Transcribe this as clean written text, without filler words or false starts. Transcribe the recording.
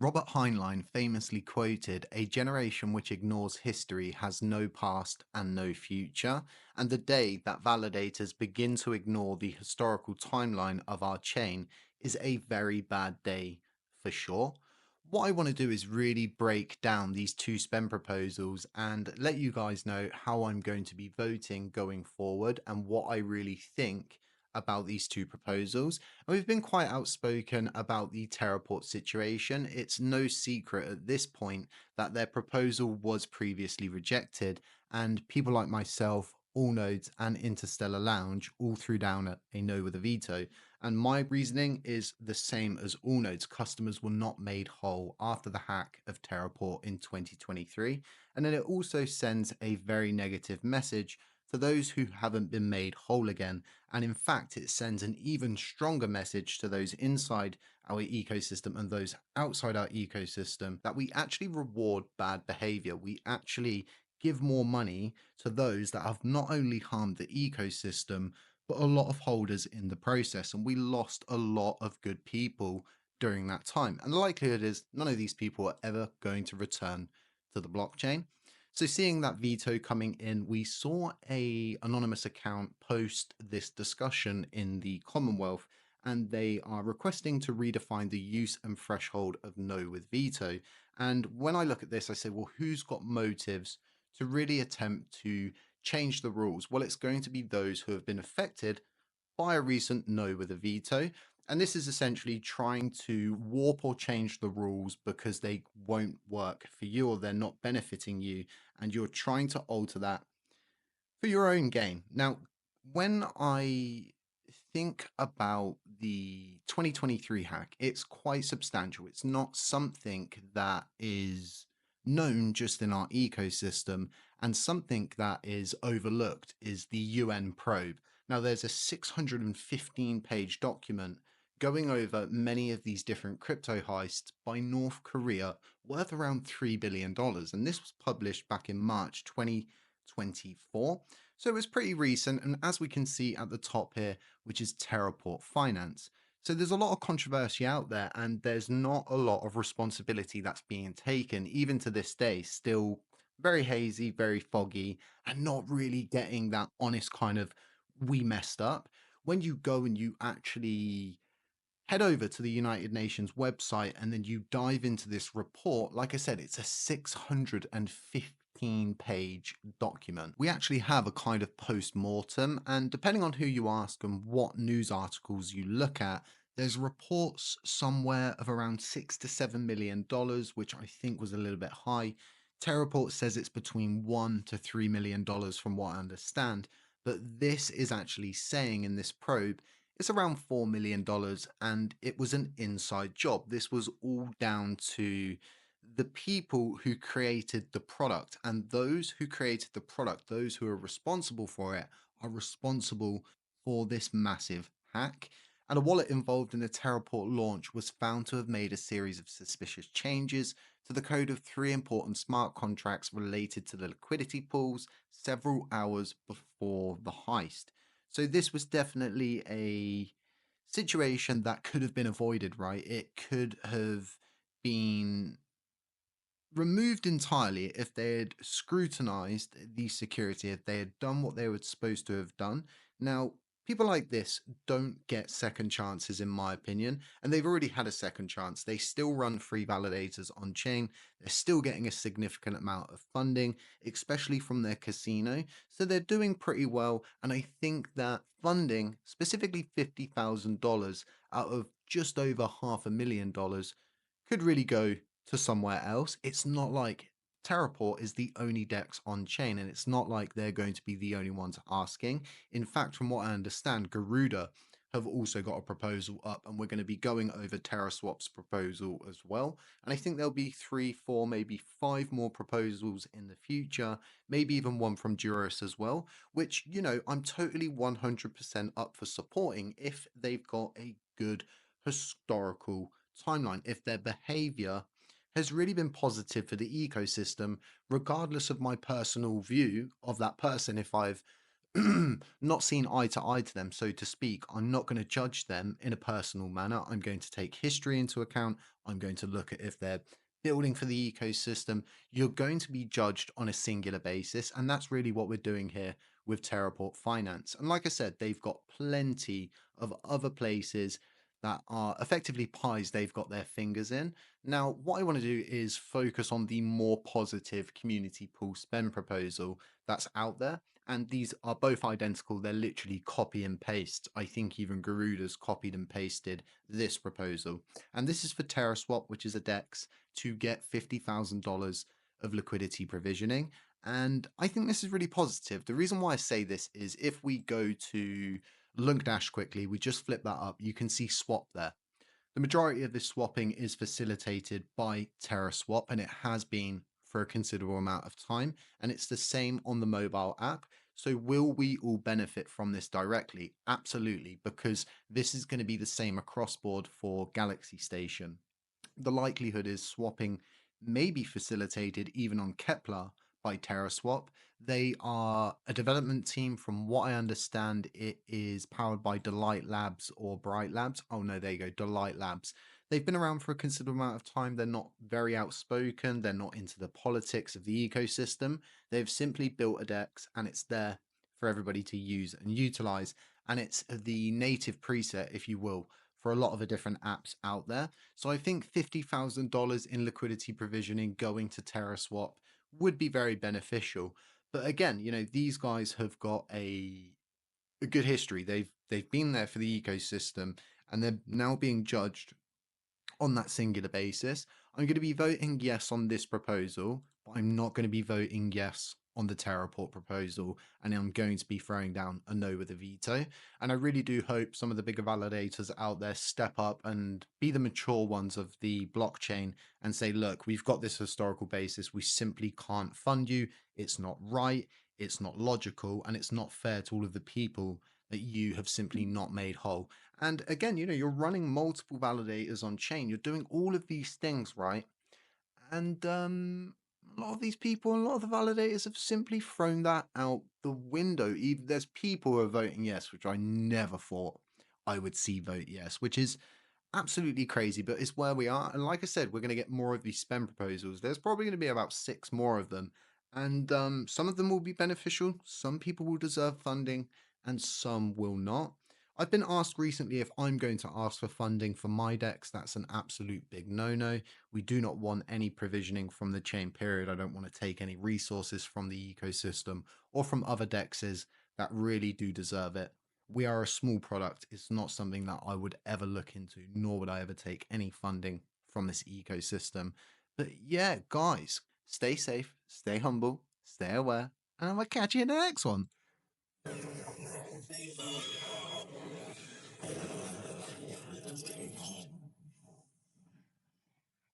Robert Heinlein famously quoted, "A generation which ignores history has no past and no future." And the day that validators begin to ignore the historical timeline of our chain is a very bad day for sure. What I want to do is really break down these two spend proposals and let you guys know how I'm going to be voting going forward and what I really think about these two proposals. And we've been quite outspoken about the Terraport situation. It's no secret at this point that their proposal was previously rejected, and people like myself, All Nodes, and Interstellar Lounge all threw down a no with a veto. And my reasoning is the same as All Nodes. Customers were not made whole after the hack of Terraport in 2023. And then it also sends a very negative message to those who haven't been made whole again, and in fact, it sends an even stronger message to those inside our ecosystem and those outside our ecosystem that we actually reward bad behavior. We actually give more money to those that have not only harmed the ecosystem, but a lot of holders in the process. And we lost a lot of good people during that time. And the likelihood is none of these people are ever going to return to the blockchain. So seeing that veto coming in, we saw a anonymous account post this discussion in the Commonwealth, and they are requesting to redefine the use and threshold of no with veto. And when I look at this, I say, well, who's got motives to really attempt to change the rules? Well, it's going to be those who have been affected by a recent no with a veto. And this is essentially trying to warp or change the rules because they won't work for you or they're not benefiting you. And you're trying to alter that for your own gain. Now, when I think about the 2023 hack, it's quite substantial. It's not something that is known just in our ecosystem, and something that is overlooked is the UN probe. Now, there's a 615-page document going over many of these different crypto heists by North Korea worth around $3 billion. And this was published back in March 2024. So it was pretty recent. And as we can see at the top here, which is Terraport Finance. So there's a lot of controversy out there, and there's not a lot of responsibility that's being taken, even to this day, still very hazy, very foggy, and not really getting that honest kind of we messed up. When you go and you actually head over to the United Nations website and then you dive into this report, like I said, it's a 615-page document. We actually have a kind of post mortem, and depending on who you ask and what news articles you look at, there's reports somewhere of around $6 to $7 million, which I think was a little bit high. Terraport says it's between $1 to $3 million from what I understand. But this is actually saying in this probe it's around $4 million, and it was an inside job. This was all down to the people who created the product, and those who created the product, those who are responsible for it, are responsible for this massive hack. And a wallet involved in the Terraport launch was found to have made a series of suspicious changes to the code of three important smart contracts related to the liquidity pools several hours before the heist. So this was definitely a situation that could have been avoided, right? It could have been removed entirely if they had scrutinized the security, if they had done what they were supposed to have done. Now, people like this don't get second chances, in my opinion, and they've already had a second chance. They still run free validators on chain, they're still getting a significant amount of funding, especially from their casino. So they're doing pretty well. And I think that funding, specifically $50,000 out of just over $500,000, could really go to somewhere else. It's not like Terraport is the only DEX on chain, and it's not like they're going to be the only ones asking. In fact, from what I understand, Garuda have also got a proposal up, and we're going to be going over TerraSwap's proposal as well. And I think there'll be three, four, maybe five more proposals in the future, maybe even one from Juris as well, which, I'm totally 100% up for supporting if they've got a good historical timeline, if their behavior has really been positive for the ecosystem, regardless of my personal view of that person. If I've not seen eye to eye to them, so to speak. I'm not going to judge them in a personal manner. I'm going to take history into account. I'm going to look at if they're building for the ecosystem. You're going to be judged on a singular basis. And that's really what we're doing here with Terraport Finance. And like I said, they've got plenty of other places that are effectively pies they've got their fingers in. Now, what I want to do is focus on the more positive community pool spend proposal that's out there, and these are both identical. They're literally copy and paste. I think even Garuda's copied and pasted this proposal. And this is for TerraSwap, which is a DEX, to get $50,000 of liquidity provisioning. And I think this is really positive. The reason why I say this is if we go to LUNC Dash quickly, we just flip that up, you can see swap there. The majority of this swapping is facilitated by TerraSwap, and it has been for a considerable amount of time. And it's the same on the mobile app. So, will we all benefit from this directly? Absolutely, because this is going to be the same across board for Galaxy Station. The likelihood is swapping may be facilitated even on Kepler by TerraSwap. They are a development team. From what I understand, it is powered by Delight Labs or Bright Labs. Oh no, there you go, Delight Labs. They've been around for a considerable amount of time. They're not very outspoken. They're not into the politics of the ecosystem. They've simply built a DEX and it's there for everybody to use and utilize. And it's the native preset, if you will, for a lot of the different apps out there. So I think $50,000 in liquidity provisioning going to TerraSwap would be very beneficial. But again, these guys have got a good history. They've been there for the ecosystem and they're now being judged on that singular basis. I'm going to be voting yes on this proposal, but I'm not going to be voting yes on the Terraport proposal, and I'm going to be throwing down a no with a veto. And I really do hope some of the bigger validators out there step up and be the mature ones of the blockchain and say, look, we've got this historical basis. We simply can't fund you. It's not right. It's not logical. And it's not fair to all of the people that you have simply not made whole. And again, you're running multiple validators on chain. You're doing all of these things, right? And a lot of these people, a lot of the validators have simply thrown that out the window. Even there's people who are voting yes, which I never thought I would see vote yes, which is absolutely crazy, but it's where we are. And like I said, we're going to get more of these spend proposals. There's probably going to be about six more of them. And some of them will be beneficial. Some people will deserve funding and some will not. I've been asked recently if I'm going to ask for funding for my decks. That's an absolute big no-no. We do not want any provisioning from the chain period. I don't want to take any resources from the ecosystem or from other dexes that really do deserve it. We are a small product. It's not something that I would ever look into, nor would I ever take any funding from this ecosystem. But yeah, guys, stay safe, stay humble, stay aware, and I'm gonna catch you in the next one.